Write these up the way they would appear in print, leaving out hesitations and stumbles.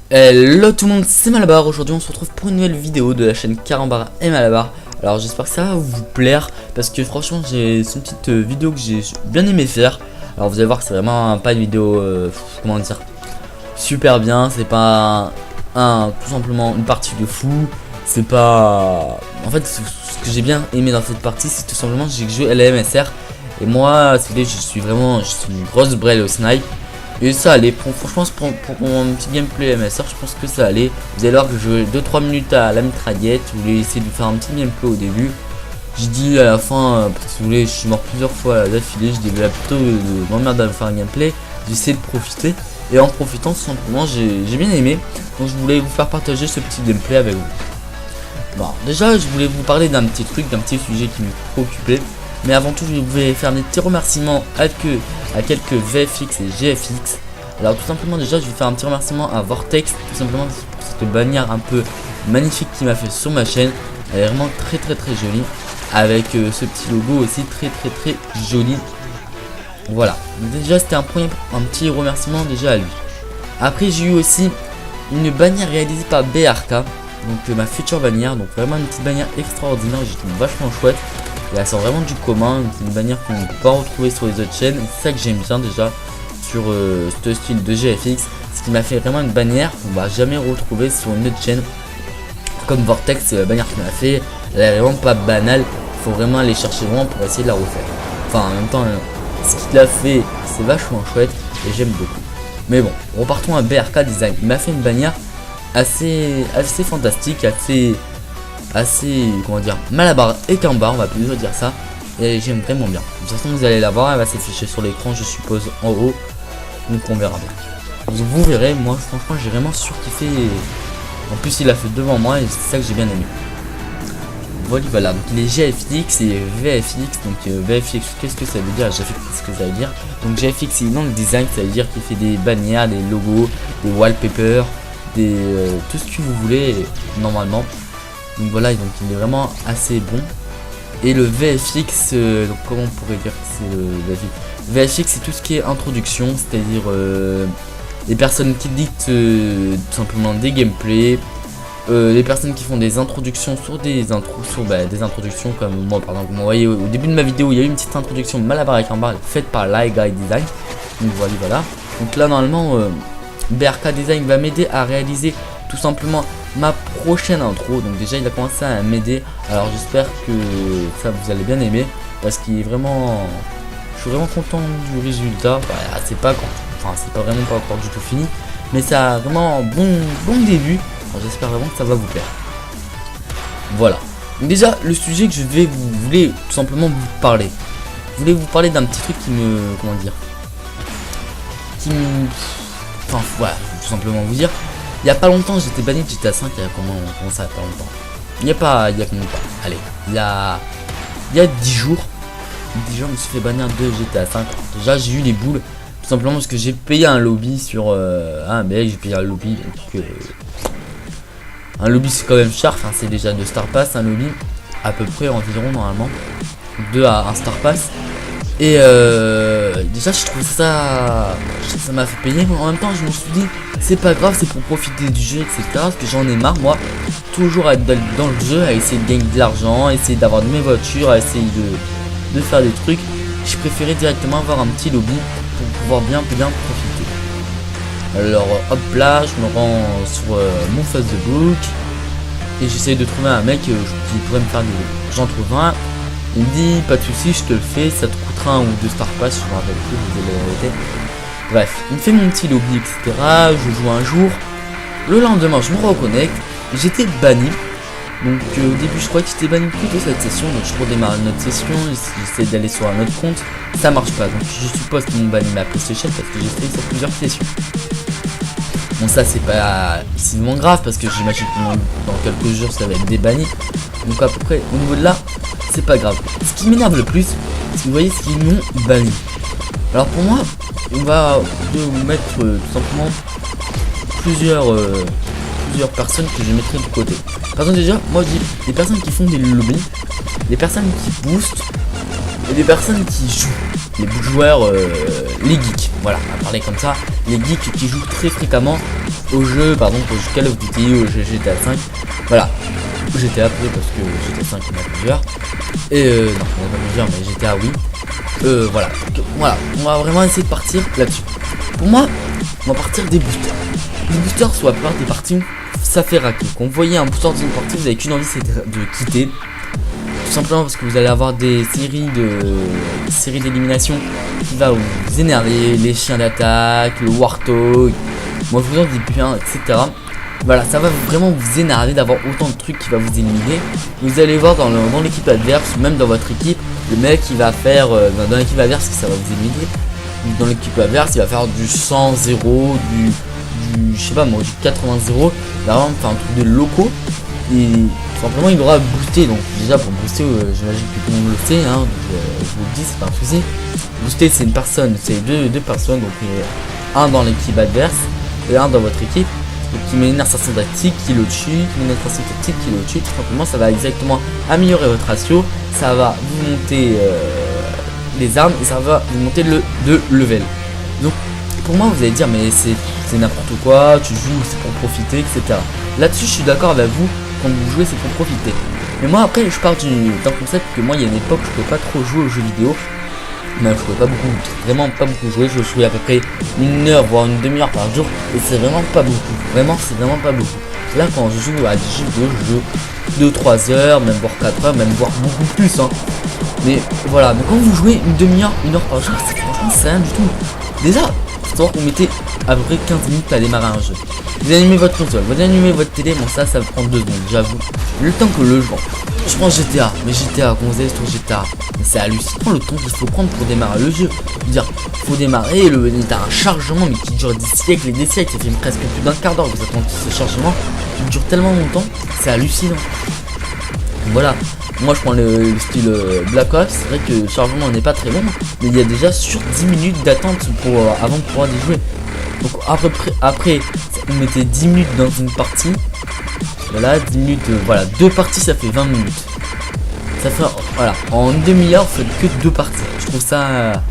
Hello tout le monde, c'est Malabar. Aujourd'hui on se retrouve pour une nouvelle vidéo de la chaîne Carambar et Malabar. Alors j'espère que ça va vous plaire parce que franchement c'est une petite vidéo que j'ai bien aimé faire. Alors vous allez voir que c'est vraiment pas une vidéo, comment dire, super bien. C'est pas tout simplement une partie de fou. C'est pas... En fait ce que j'ai bien aimé dans cette partie c'est tout simplement que j'ai joué LMSR. Et moi je suis une grosse brêle au snipe. Et ça allait, franchement pour mon petit gameplay MSR, je pense que ça allait. Vous allez voir que je jouais 2-3 minutes à la mitraillette. Je voulais essayer de faire un petit gameplay au début. J'ai dit à la fin, parce que si vous voulez, je suis mort plusieurs fois d'affilée. Je dis plutôt de m'emmerder à faire un gameplay. J'ai essayé de profiter. Et en profitant, tout simplement, j'ai bien aimé. Donc je voulais vous faire partager ce petit gameplay avec vous. Bon, déjà, je voulais vous parler d'un petit truc, d'un petit sujet qui me préoccupait. Mais avant tout, je voulais faire des petits remerciements à quelques VFX et GFX. Alors tout simplement déjà je vais faire un petit remerciement à Vortex, tout simplement pour cette bannière un peu magnifique qu'il m'a fait sur ma chaîne. Elle est vraiment très jolie, avec ce petit logo aussi très joli. Voilà, déjà c'était un petit remerciement déjà à lui. Après j'ai eu aussi une bannière réalisée par BRK, donc ma future bannière, donc vraiment une petite bannière extraordinaire, je trouve vachement chouette. Et elle sort vraiment du commun, c'est une bannière qu'on ne peut pas retrouver sur les autres chaînes. C'est ça que j'aime bien déjà sur ce style de GFX. Ce qui m'a fait vraiment une bannière qu'on va jamais retrouver sur une autre chaîne. Comme Vortex, la bannière qu'il m'a fait, elle est vraiment pas banale. Il faut vraiment aller chercher loin pour essayer de la refaire. Enfin en même temps, ce qu'il a fait, c'est vachement chouette et j'aime beaucoup. Mais bon, repartons à BRK Design. Il m'a fait une bannière assez fantastique, assez comment dire, Malabar et Cambar, on va plutôt dire ça, et j'aime vraiment bien. De toute façon vous allez la voir, elle va s'afficher sur l'écran je suppose en haut, donc on verra bien. Vous verrez, moi franchement j'ai vraiment surkiffé, en plus il a fait devant moi et c'est ça que j'ai bien aimé. Voilà, donc les GFX et VFX, donc VFX qu'est-ce que ça veut dire, GFX qu'est-ce que ça veut dire, donc GFX c'est dans le design, ça veut dire qu'il fait des bannières, des logos, des wallpapers, tout ce que vous voulez normalement. Donc voilà, donc il est vraiment assez bon. Et le VFX, donc comment on pourrait dire que c'est le VFX? VFX c'est tout ce qui est introduction, c'est-à-dire les personnes qui dictent tout simplement des gameplays, les personnes qui font des introductions sur des introductions comme moi par exemple. Vous voyez au début de ma vidéo il y a eu une petite introduction Malabar avec un bar faite par Guy Design. Donc voilà. Donc là normalement BRK Design va m'aider à réaliser tout simplement ma prochaine intro. Donc déjà il a commencé à m'aider, alors j'espère que ça vous allez bien aimer parce qu'il est vraiment, je suis vraiment content du résultat. Voilà, c'est pas vraiment pas encore du tout fini, mais ça a vraiment un bon début. J'espère vraiment que ça va vous plaire. Voilà, donc déjà le sujet que je voulais tout simplement vous parler, je voulais vous parler d'un petit truc qui me, comment dire, enfin voilà, tout simplement vous dire. Il y a pas longtemps j'étais banni de GTA 5, il y a comment ça, il y a pas longtemps. Il y a combien de temps? Allez, il y a 10 jours. 10 jours je me suis fait bannir de GTA 5. Déjà j'ai eu les boules, tout simplement parce que j'ai payé un lobby sur j'ai payé un lobby. Donc, un lobby c'est quand même cher, enfin c'est déjà 2 Star Pass, un lobby à peu près environ normalement 2 à 1 Star Pass. Et déjà je trouve ça m'a fait payer, mais en même temps je me suis dit c'est pas grave, c'est pour profiter du jeu etc, parce que j'en ai marre moi toujours à être dans le jeu, à essayer de gagner de l'argent, à essayer d'avoir de mes voitures, à essayer de faire des trucs. Je préférais directement avoir un petit lobby pour pouvoir bien profiter. Alors hop là je me rends sur mon Facebook et j'essaye de trouver un mec qui pourrait me faire des... J'en trouve un. Il me dit pas de soucis, je te le fais, ça te coûtera 1 ou 2 Star Pass, je me rappelle plus, vous allez la vérité. Bref, il me fait mon petit lobby, etc. Je joue un jour. Le lendemain, je me reconnecte. J'étais banni. Donc au début, je crois que j'étais banni plus de cette session. Donc je redémarre une autre session. J'essaie d'aller sur un autre compte. Ça marche pas. Donc je suppose qu'ils m'ont banni ma PlayStation parce que j'ai fait sur plusieurs sessions. Bon, ça c'est pas si grave parce que j'imagine que dans quelques jours ça va être débanni. Donc à peu près au niveau de là, c'est pas grave. Ce qui m'énerve le plus, c'est que vous voyez ce qu'ils m'ont banni. Alors pour moi, on va vous mettre tout simplement plusieurs personnes que je mettrai du côté. Par exemple déjà, moi je dis les personnes qui font des lobbies, les personnes qui boostent et les personnes qui jouent. Les joueurs, les geeks, voilà, on va parler comme ça. Les geeks qui jouent très fréquemment au jeu, par exemple au jeu Call of Duty, au jeu GTA 5. Voilà, GTA plutôt parce que GTA 5 il y en a plusieurs. Et non, il y en a pas plusieurs, mais GTA oui. Voilà, donc, voilà, on va vraiment essayer de partir là-dessus. Pour moi, on va partir des boosters. Les boosters, soit la plupart des parties, ça fait raquer. Quand vous voyez un booster dans une partie, vous avez qu'une envie, c'est de quitter. Tout simplement parce que vous allez avoir des séries d'élimination qui va vous énerver, les chiens d'attaque, le Warthog, moi je vous en dis bien, etc. Voilà, ça va vraiment vous énerver d'avoir autant de trucs qui va vous éliminer. Vous allez voir dans l'équipe adverse, ou même dans votre équipe, le mec il va faire, dans l'équipe adverse ça va vous éliminer. Dans l'équipe adverse il va faire du 100-0, du je sais pas moi, du 80-0, vraiment faire un truc de locaux. Et tout simplement il aura boosté, donc déjà pour booster j'imagine que tout le monde le sait, hein, donc, je vous le dis, c'est pas un souci. Booster c'est une personne, c'est deux personnes, donc un dans l'équipe adverse et un dans votre équipe, donc, qui met une insertion tactique, qui le tue, qui met une insertion tactique, qui le tue. Tout simplement ça va exactement améliorer votre ratio, ça va vous monter les armes et ça va vous monter de level. Donc pour moi vous allez dire mais c'est n'importe quoi, tu joues c'est pour profiter, etc. Là-dessus je suis d'accord avec vous, quand vous jouez c'est pour profiter. Mais moi après je pars d'un concept que moi il y a une époque je pouvais pas trop jouer aux jeux vidéo. Même je pouvais pas beaucoup, vraiment pas beaucoup jouer, je jouais à peu près une heure voire une demi-heure par jour et c'est vraiment pas beaucoup, vraiment c'est vraiment pas beaucoup. Là quand je joue à des jeux vidéo je joue 2-3 heures, même voire 4 heures, même voire beaucoup plus hein. Mais voilà, mais quand vous jouez une demi-heure, une heure par jour, franchement c'est rien du tout. Déjà, faut savoir qu'on mettait à peu près 15 minutes à démarrer un jeu. Vous allumez votre console, vous allumez votre télé, bon ça prend 2 secondes, j'avoue. Le temps que le jeu, je prends GTA, mais GTA, quand vous allez sur GTA, mais c'est hallucinant le temps qu'il faut prendre pour démarrer le jeu. Je veux dire, faut démarrer, t'as un chargement mais qui dure des siècles et des siècles, ça fait presque plus d'un quart d'heure, vous attendez ce chargement, qui dure tellement longtemps, c'est hallucinant. Voilà, moi je prends le style Black Ops, c'est vrai que le chargement n'est pas très long, mais il y a déjà sur 10 minutes d'attente avant de pouvoir y jouer. Donc après vous mettez 10 minutes dans une partie, voilà, 10 minutes, voilà, 2 parties ça fait 20 minutes. Ça fait, voilà, en une demi-heure vous faites que 2 parties. Je trouve ça,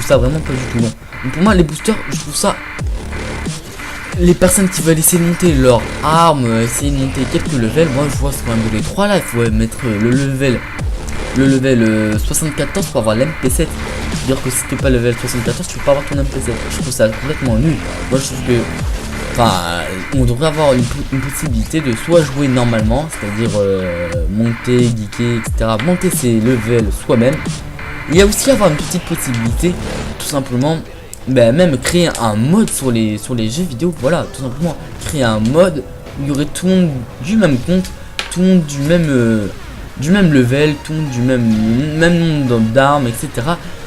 vraiment pas du tout long. Donc pour moi les boosters, je trouve ça, les personnes qui veulent essayer de monter leur arme, essayer de monter quelques levels, moi je vois c'est quand même de les 3 là, il faut mettre le level 74 pour avoir l'MP7. C'est-à-dire que si tu n'es pas level 74, tu peux pas avoir ton MP7. Je trouve ça complètement nul. Moi je trouve que, on devrait avoir une possibilité de soit jouer normalement, c'est-à-dire monter, geeker, etc. Monter ses levels soi-même. Il y a aussi avoir une petite possibilité, tout simplement, même créer un mode sur les jeux vidéo. Voilà, tout simplement créer un mode où il y aurait tout le monde du même compte, tout le monde du même level, tout le monde du même nombre d'armes, etc.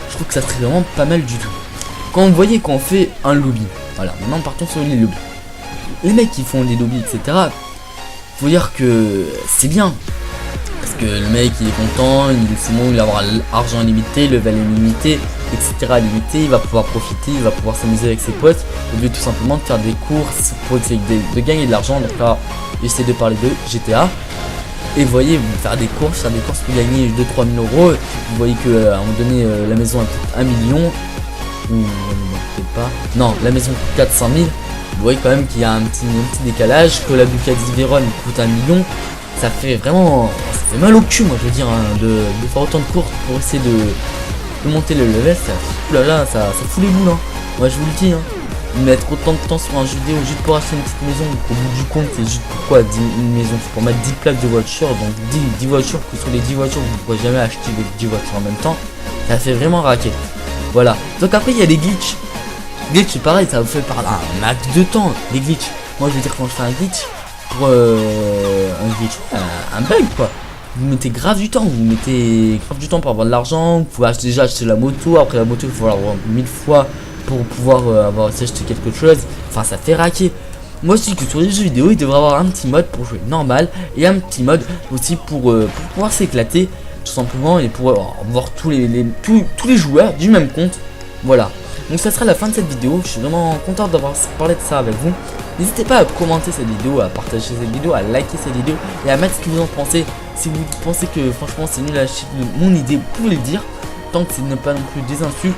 Je trouve que ça serait vraiment pas mal du tout. Quand vous voyez qu'on fait un lobby, voilà, maintenant partons sur les lobbies. Les mecs qui font des lobbies, etc. Faut dire que c'est bien. Parce que le mec il est content, c'est bon, il va avoir l'argent illimité, level illimité, etc. limité, il va pouvoir profiter, il va pouvoir s'amuser avec ses potes, au lieu tout simplement de faire des courses pour essayer de gagner de l'argent. Donc là, j'essaie de parler de GTA. Et vous voyez, vous faire des courses pour gagner 2-3 000 euros. Vous voyez que à un moment donné, la maison elle coûte 1 million. Ou peut-être pas. Non, la maison coûte 400 000. Vous voyez quand même qu'il y a un petit décalage. Que la Bugatti Veyron coûte 1 million. Ça fait vraiment, ça fait mal au cul, moi je veux dire, hein, de faire autant de courses pour essayer de monter le level. Oulala, ça fout les boules, hein. Moi je vous le dis, hein. Mettre autant de temps sur un jeu vidéo juste pour acheter une petite maison, au bout du compte c'est juste pourquoi une maison, c'est pour mettre 10 plaques de voitures, donc 10 voitures, que sur les 10 voitures vous ne pourrez jamais acheter les 10 voitures en même temps, ça fait vraiment raquer. Voilà, donc après il y a les glitches. Glitch c'est pareil, ça vous fait par un max de temps, les glitches. Moi je veux dire quand je fais un glitch, pour un bug quoi, vous mettez grave du temps, pour avoir de l'argent, vous pouvez déjà acheter la moto, après la moto il faut l'avoir 1000 fois pour pouvoir avoir acheté quelque chose, enfin ça fait raquer. Moi aussi que sur les jeux vidéo il devrait avoir un petit mode pour jouer normal et un petit mode aussi pour pouvoir s'éclater tout simplement et pour voir tous les joueurs du même compte. Voilà, donc ça sera la fin de cette vidéo. Je suis vraiment content d'avoir parlé de ça avec vous. N'hésitez pas à commenter cette vidéo, à partager cette vidéo, à liker cette vidéo et à mettre ce que vous en pensez. Si vous pensez que franchement c'est nul à chier mon idée, vous pouvez le dire, tant que ce n'est pas non plus des insultes.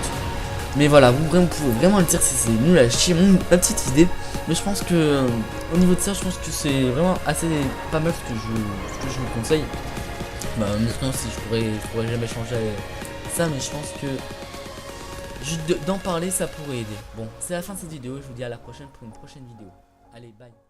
Mais voilà, vous pouvez vraiment le dire si c'est nul à chier, ma petite idée. Mais je pense que au niveau de ça, je pense que c'est vraiment assez pas mal ce que je vous conseille. Bah maintenant si je pourrais jamais changer ça, mais je pense que juste d'en parler ça pourrait aider. Bon, c'est la fin de cette vidéo, je vous dis à la prochaine pour une prochaine vidéo. Allez, bye.